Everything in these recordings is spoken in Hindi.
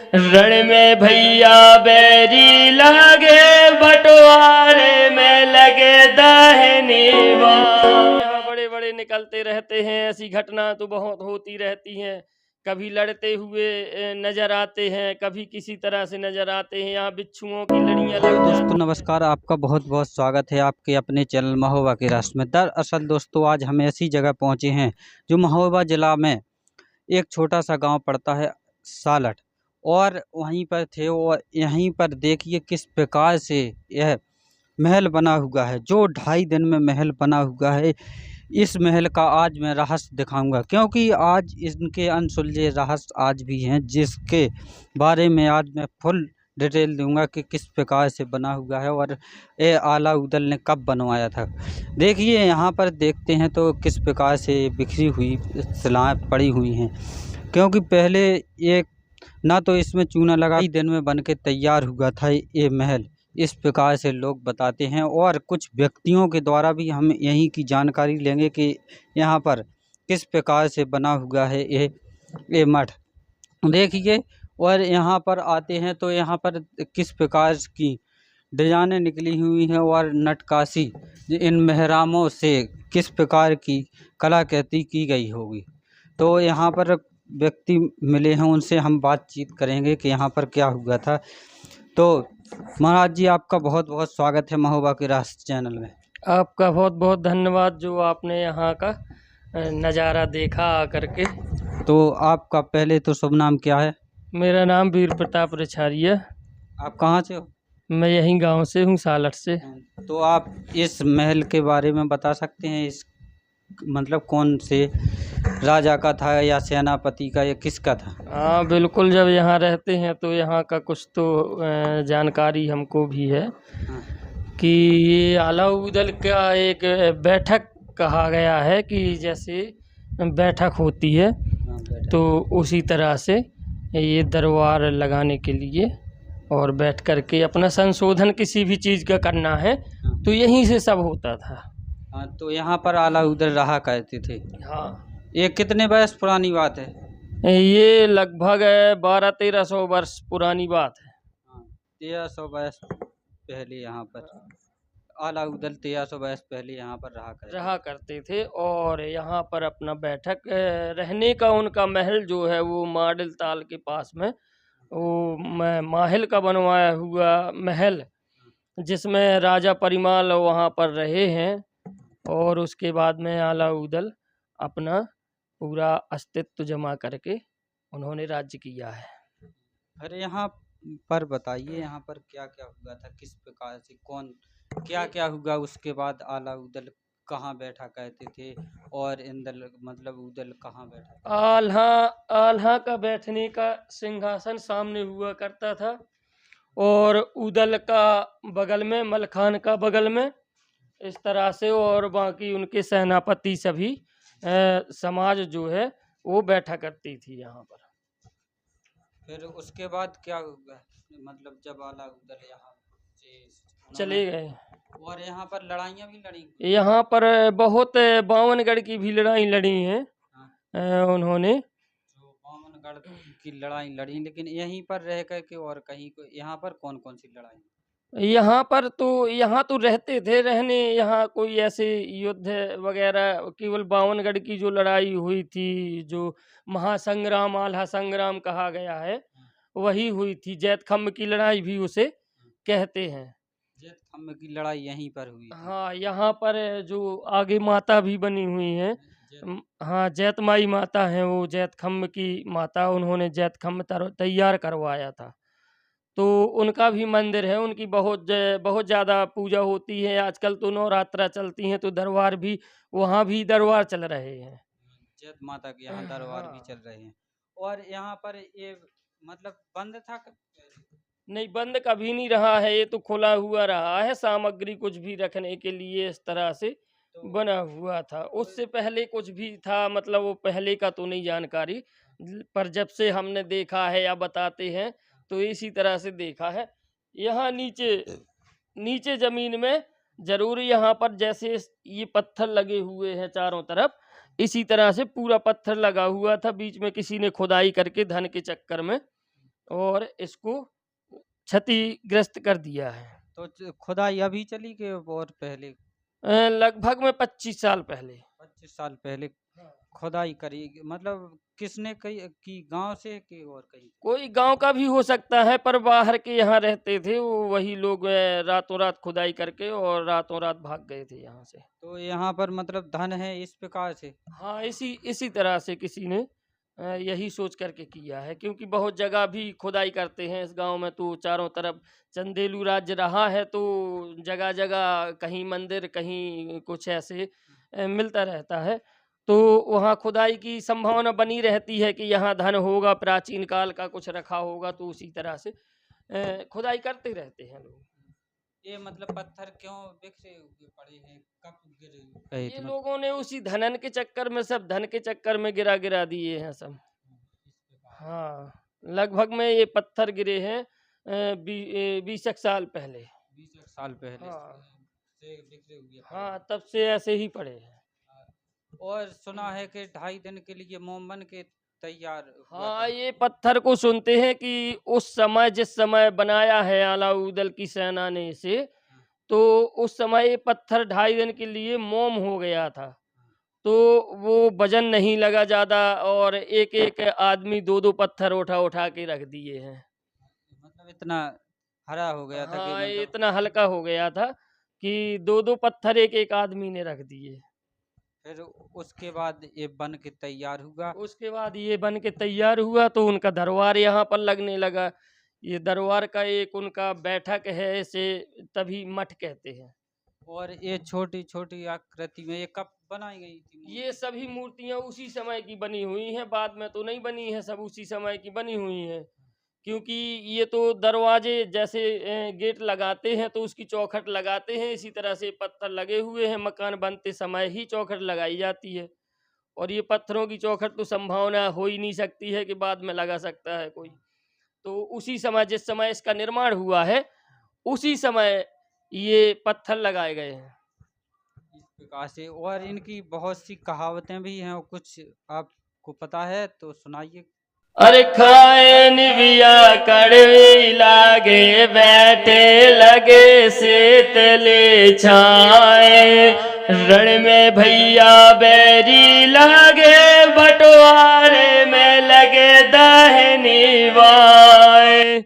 रण में भैया बैरी लगे, बंटवारे में लगे दाहिनी बाँ। यहाँ बड़े बड़े निकलते रहते हैं, ऐसी घटना तो बहुत होती रहती हैं। कभी लड़ते हुए नजर आते हैं, कभी किसी तरह से नजर आते हैं। यहाँ बिच्छुओं की लड़ियाँ लग जाती दोस्तों नमस्कार, आपका बहुत बहुत स्वागत है आपके अपने चैनल महोबा के राष्ट्र में। दरअसल दोस्तों आज हम ऐसी जगह पहुंचे हैं जो महोबा जिला में एक छोटा सा गांव पड़ता है सालठ, और वहीं पर थे। और यहीं पर देखिए किस प्रकार से यह महल बना हुआ है, जो 2.5 दिन में महल बना हुआ है। इस महल का आज मैं रहस्य दिखाऊंगा, क्योंकि आज इनके अनसुलझे रहस्य आज भी हैं, जिसके बारे में आज मैं फुल डिटेल दूंगा कि किस प्रकार से बना हुआ है और ये आला उदल ने कब बनवाया था। देखिए यहाँ पर देखते हैं तो किस प्रकार से बिखरी हुई शिलाएं पड़ी हुई हैं, क्योंकि पहले एक ना तो इसमें चूना लगा, ही दिन में बन के तैयार हुआ था ये महल, इस प्रकार से लोग बताते हैं। और कुछ व्यक्तियों के द्वारा भी हम यहीं की जानकारी लेंगे कि यहाँ पर किस प्रकार से बना हुआ है ये मठ। देखिए, और यहाँ पर आते हैं तो यहाँ पर किस प्रकार की डिजाइनें निकली हुई हैं और नटकाशी इन मेहरामों से किस प्रकार की कलाकृति की गई होगी। तो यहाँ पर व्यक्ति मिले हैं, उनसे हम बातचीत करेंगे कि यहाँ पर क्या हुआ था। तो महाराज जी, आपका बहुत बहुत स्वागत है महोबा के राष्ट्र चैनल में। आपका बहुत बहुत धन्यवाद जो आपने यहाँ का नज़ारा देखा आकर के। तो आपका पहले तो शुभ नाम क्या है? मेरा नाम वीर प्रताप रिछारिया। आप कहाँ से हो? मैं यहीं गांव से हूँ, सालठ से। तो आप इस महल के बारे में बता सकते हैं, इस मतलब कौन से राजा का था या सेनापति का या किसका था? हाँ बिल्कुल, जब यहाँ रहते हैं तो यहाँ का कुछ तो जानकारी हमको भी है कि ये आला उदल का एक बैठक कहा गया है कि जैसे बैठक होती है तो उसी तरह से ये दरबार लगाने के लिए और बैठ कर के अपना संशोधन किसी भी चीज़ का करना है तो यहीं से सब होता था। हाँ, तो यहाँ पर आला उदल रहा करते थे। हाँ, ये कितने वर्ष पुरानी बात है? ये लगभग 1200-1300 वर्ष पुरानी बात है। हाँ, 1300 वर्ष पहले यहाँ पर आला उदल 1300 वर्ष पहले यहाँ पर रहा करते थे। और यहाँ पर अपना बैठक रहने का उनका महल जो है वो माडिल ताल के पास में वो माहिल का बनवाया हुआ महल, जिसमें राजा परिमाल वहाँ पर रहे हैं। और उसके बाद में आला उदल अपना पूरा अस्तित्व जमा करके उन्होंने राज्य किया है। अरे यहाँ पर बताइए, यहाँ पर क्या क्या हुआ था, किस प्रकार से कौन क्या क्या हुआ, उसके बाद आला उदल कहाँ बैठा करते थे और इंदल मतलब उदल कहाँ बैठा? आल्हा आल्हा का बैठने का सिंहासन सामने हुआ करता था और उदल का बगल में, मलखान का बगल में, इस तरह से। और बाकी उनके सेनापति सभी समाज जो है वो बैठा करती थी यहाँ पर। फिर उसके बाद क्या हुआ, मतलब जब आला उदल यहाँ से चले गए। और यहाँ पर लड़ाइयाँ भी लड़ी? यहाँ पर बहुत बावनगढ़ की भी लड़ाई लड़ी हैं। हाँ। उन्होंने जो बामनगढ़ की लड़ाई लड़ी, लेकिन यहीं पर रह कर के और कहीं को यहाँ पर कौन कौन सी लड़ाई? यहाँ तो रहते थे रहने, यहाँ कोई ऐसे युद्ध वगैरह, केवल बावनगढ़ की जो लड़ाई हुई थी, जो महासंग्राम आल्हा संग्राम कहा गया है, वही हुई थी। जैतखम्ब की लड़ाई भी उसे कहते हैं। जैतखम्ब की लड़ाई यहीं पर हुई थी। हाँ, यहाँ पर जो आगे माता भी बनी हुई हैं, हाँ, जैतमाई माता हैं, वो जैतखम्ब की माता, उन्होंने जैतखम्ब तैयार करवाया था। तो उनका भी मंदिर है, उनकी बहुत ज़्यादा पूजा होती है। आजकल तो नवरात्रा चलती हैं तो दरबार भी, वहाँ भी दरबार चल रहे हैं। जैत माता के यहाँ दरबार भी चल रहे हैं। और यहाँ पर ये मतलब बंद था नहीं, बंद कभी नहीं रहा है, ये तो खुला हुआ रहा है। सामग्री कुछ भी रखने के लिए इस तरह से बना हुआ था। उससे पहले कुछ भी था, मतलब वो पहले का तो नहीं जानकारी, पर जब से हमने देखा है या बताते हैं तो इसी तरह से देखा है। यहाँ नीचे जमीन में जरूर, यहाँ पर जैसे ये पत्थर लगे हुए हैं चारों तरफ, इसी तरह से पूरा पत्थर लगा हुआ था। बीच में किसी ने खुदाई करके धन के चक्कर में और इसको क्षतिग्रस्त कर दिया है। तो खुदाई अभी चली के और पहले लगभग में 25 साल पहले। 25 साल पहले हाँ। खुदाई करी, मतलब किसने की गांव से कि और कहीं? कोई गांव का भी हो सकता है, पर बाहर के यहाँ रहते थे वो, वही लोग रातों रात खुदाई करके और रातों रात भाग गए थे यहाँ से। तो यहाँ पर मतलब धन है इस प्रकार से। हाँ, इसी इसी तरह से किसी ने यही सोच करके किया है, क्योंकि बहुत जगह भी खुदाई करते हैं इस गांव में, तो चारों तरफ चंदेलू राज्य रहा है, तो जगह जगह कहीं मंदिर कहीं कुछ ऐसे मिलता रहता है, तो वहाँ खुदाई की संभावना बनी रहती है कि यहाँ धन होगा, प्राचीन काल का कुछ रखा होगा, तो उसी तरह से खुदाई करते रहते हैं लोग। ये मतलब पत्थर क्यों बिखरे हुए पड़े हैं, कब गिरे गए ये थे मतलब? लोगों ने उसी धनन के चक्कर में, सब धन के चक्कर में गिरा गिरा दिए हैं सब। इस प्रकार हाँ, लगभग में ये पत्थर गिरे हैं 20 एक साल पहले। 20 साल पहले हाँ। से बिखरे हुए पड़े हाँ, हैं। तब से ऐसे ही पड़े हैं। और सुना है कि 2.5 दिन के लिए मोम बन के तैयार हुआ था। हाँ, ये पत्थर को सुनते हैं कि उस समय जिस समय बनाया है अलाउद्दीन की सेना ने इसे, तो उस समय ये पत्थर 2.5 दिन के लिए मोम हो गया था। तो वो वजन नहीं लगा ज़्यादा, और एक एक आदमी 2 2 पत्थर उठा उठा के रख दिए हैं। मतलब इतना हरा हो गया था कि हाँ, ये मतलब इतना हल्का हो गया था कि 2 2 पत्थर एक एक आदमी ने रख दिए। फिर उसके बाद ये बन के तैयार हुआ। उसके बाद ये बन के तैयार हुआ, तो उनका दरबार यहाँ पर लगने लगा। ये दरबार का एक उनका बैठक है, इसे तभी मठ कहते हैं। और ये छोटी छोटी आकृति में ये कब बनाई गई थी मूर्ति? ये सभी मूर्तियाँ उसी समय की बनी हुई हैं, बाद में तो नहीं बनी है, सब उसी समय की बनी हुई हैं। क्योंकि ये तो दरवाजे जैसे गेट लगाते हैं तो उसकी चौखट लगाते हैं, इसी तरह से पत्थर लगे हुए हैं, मकान बनते समय ही चौखट लगाई जाती है। और ये पत्थरों की चौखट तो संभावना हो ही नहीं सकती है कि बाद में लगा सकता है कोई। तो उसी समय जिस समय इसका निर्माण हुआ है, उसी समय ये पत्थर लगाए गए हैं। इस प्रकार से और इनकी बहुत सी कहावतें भी हैं, और कुछ आपको पता है तो सुनाइए। अरे खाए निबिया कड़वी लागे, बैठे लगे शीतली छाए, रण में भैया बैरी लागे, बंटवारे में लगे दाहिनी बाएं।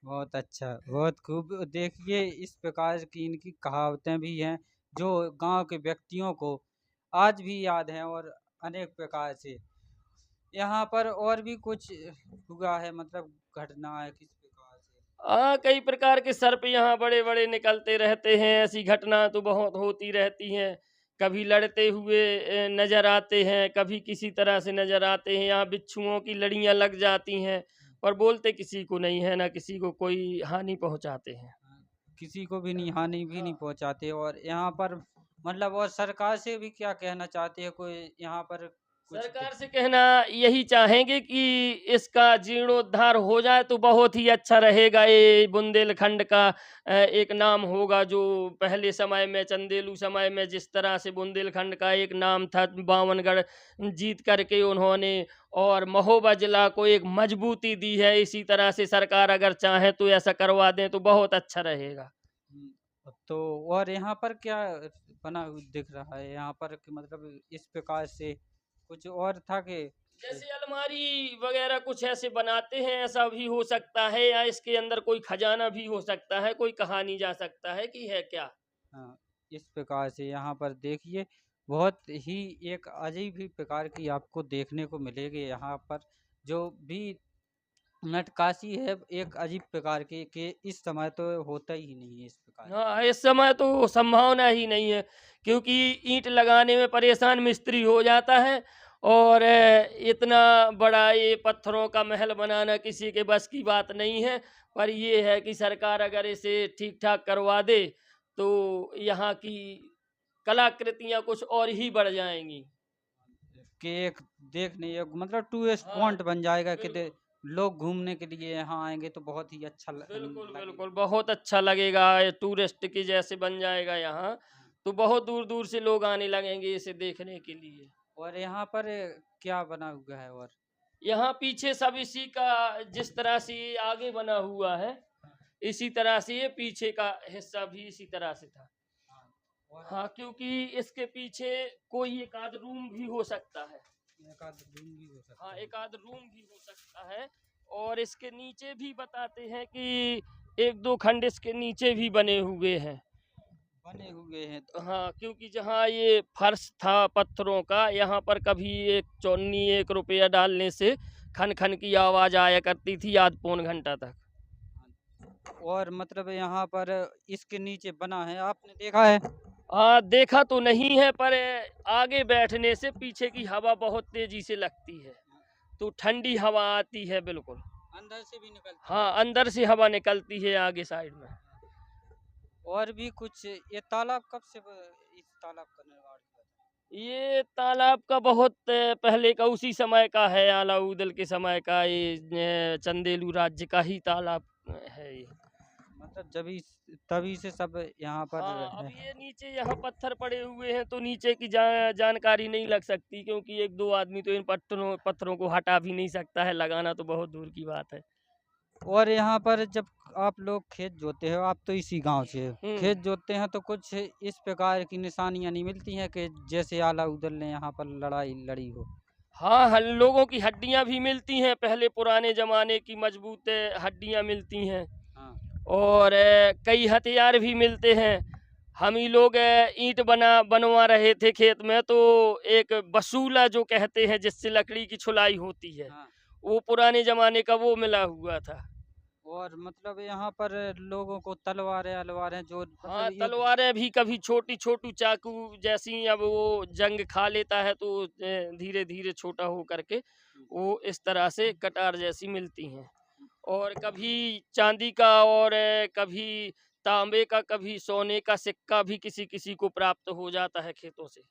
बहुत अच्छा, बहुत खूब। देखिए इस प्रकार की इनकी कहावतें भी हैं जो गांव के व्यक्तियों को आज भी याद हैं, और अनेक प्रकार से यहाँ पर और भी कुछ हुआ है, मतलब घटना है किस प्रकार से? हाँ, कई प्रकार के सर्प यहाँ बड़े बड़े निकलते रहते हैं, ऐसी घटना तो बहुत होती रहती हैं। कभी लड़ते हुए नजर आते हैं, कभी किसी तरह से नजर आते हैं, यहाँ बिच्छुओं की लड़ियाँ लग जाती हैं, पर बोलते किसी को नहीं है, ना किसी को कोई हानि पहुँचाते हैं। किसी को भी नहीं, हानि भी नहीं हाँ। पहुंचाते। और यहाँ पर मतलब और सरकार से भी क्या कहना चाहते हैं, कोई यहाँ पर कुछ सरकार से कहना यही चाहेंगे कि इसका जीर्णोद्धार हो जाए तो बहुत ही अच्छा रहेगा। ये बुंदेलखंड का एक नाम होगा, जो पहले समय में चंदेलू समय में जिस तरह से बुंदेलखंड का एक नाम था, बावनगढ़ जीत करके उन्होंने और महोबा जिला को एक मजबूती दी है, इसी तरह से सरकार अगर चाहे तो ऐसा करवा दें तो बहुत अच्छा रहेगा। तो और यहाँ पर क्या दिख रहा है यहाँ पर कि मतलब इस प्रकार से कुछ और था कि जैसे अलमारी वगैरह कुछ ऐसे बनाते हैं, ऐसा भी हो सकता है, या इसके अंदर कोई खजाना भी हो सकता है, कोई कहा नहीं जा सकता है कि है क्या। हाँ, इस प्रकार से यहाँ पर देखिए बहुत ही एक अजीब ही प्रकार की आपको देखने को मिलेगी यहाँ पर, जो भी नटकाशी है एक अजीब प्रकार की कि इस समय तो होता ही नहीं है इस प्रकार से। हाँ, इस समय तो संभावना ही नहीं है, क्योंकि ईंट लगाने में परेशान मिस्त्री हो जाता है, और इतना बड़ा ये पत्थरों का महल बनाना किसी के बस की बात नहीं है। पर ये है कि सरकार अगर इसे ठीक ठाक करवा दे तो यहाँ की कलाकृतियाँ कुछ और ही बढ़ जाएंगी। कि एक देखने एक मतलब टूरिस्ट हाँ, पॉइंट बन जाएगा कि बिल्कुल लोग घूमने के लिए यहाँ आएंगे तो बहुत ही अच्छा बिल्कुल लगेगा। बिल्कुल बहुत अच्छा लगेगा, ये टूरिस्ट की जैसे बन जाएगा यहाँ, तो बहुत दूर दूर से लोग आने लगेंगे इसे देखने के लिए। और यहाँ पर क्या बना हुआ है और? यहाँ पीछे सब इसी का, जिस तरह से ये आगे बना हुआ है इसी तरह से ये पीछे का हिस्सा भी इसी तरह से था। हाँ, क्योंकि इसके पीछे कोई एक आध रूम भी हो सकता है। एक आध रूम भी हो सकता हाँ, है। एक आध रूम भी हो सकता है। और इसके नीचे भी बताते हैं कि एक दो खंड इसके नीचे भी बने हुए हैं। बने हुए हैं। हाँ, क्योंकि जहाँ ये फर्श था पत्थरों का, यहाँ पर कभी एक चौन्नी 1 रुपया डालने से खन खन की आवाज आया करती थी आध पौन घंटा तक। और मतलब यहाँ पर इसके नीचे बना है, आपने देखा है? हाँ, देखा तो नहीं है, पर आगे बैठने से पीछे की हवा बहुत तेजी से लगती है, तो ठंडी हवा आती है बिल्कुल। अंदर से भी निकलती है। हाँ, अंदर से हवा निकलती है आगे साइड में। और भी कुछ, ये तालाब कब से इस तालाब का निर्माण हुआ था? ये तालाब का बहुत पहले का, उसी समय का है, अलाउद्दीन के समय का। ये चंदेलू राज्य का ही तालाब है ये। मतलब तभी से सब यहाँ पर हाँ, अब है। ये नीचे यहाँ पत्थर पड़े हुए हैं, तो नीचे की जानकारी नहीं लग सकती, क्योंकि एक दो आदमी तो इन पत्थरों को हटा भी नहीं सकता है, लगाना तो बहुत दूर की बात है। और यहाँ पर जब आप लोग खेत जोते हो, आप तो इसी गांव से हो, खेत जोतते हैं तो कुछ इस प्रकार की निशानियां नहीं मिलती हैं कि जैसे अलाउद्दीन ने यहाँ पर लड़ाई लड़ी हो? हाँ, लोगों की हड्डियां भी मिलती हैं, पहले पुराने जमाने की मजबूत हड्डियां मिलती हैं। हाँ। और कई हथियार भी मिलते हैं। हम ही लोग ईंट बनवा रहे थे खेत में, तो एक बसूला जो कहते हैं, जिससे लकड़ी की छुलाई होती है, हाँ। वो पुराने जमाने का वो मिला हुआ था। और मतलब यहाँ पर लोगों को तलवारें जो हाँ, मतलब तलवारें भी कभी छोटी छोटी चाकू जैसी, अब वो जंग खा लेता है तो धीरे धीरे छोटा हो करके वो इस तरह से कटार जैसी मिलती हैं। और कभी चांदी का, और कभी तांबे का, कभी सोने का सिक्का भी किसी किसी को प्राप्त हो जाता है खेतों से।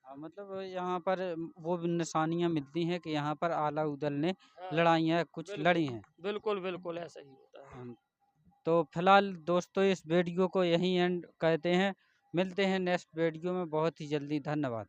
हाँ, मतलब यहाँ पर वो भी निशानियां मिलती हैं कि यहाँ पर अलाउद्दीन ने हाँ, लड़ाइयाँ कुछ बिल्कुल लड़ी हैं। बिल्कुल बिल्कुल ऐसा ही होता है। तो फिलहाल दोस्तों इस वीडियो को यहीं एंड कहते हैं, मिलते हैं नेक्स्ट वीडियो में बहुत ही जल्दी। धन्यवाद।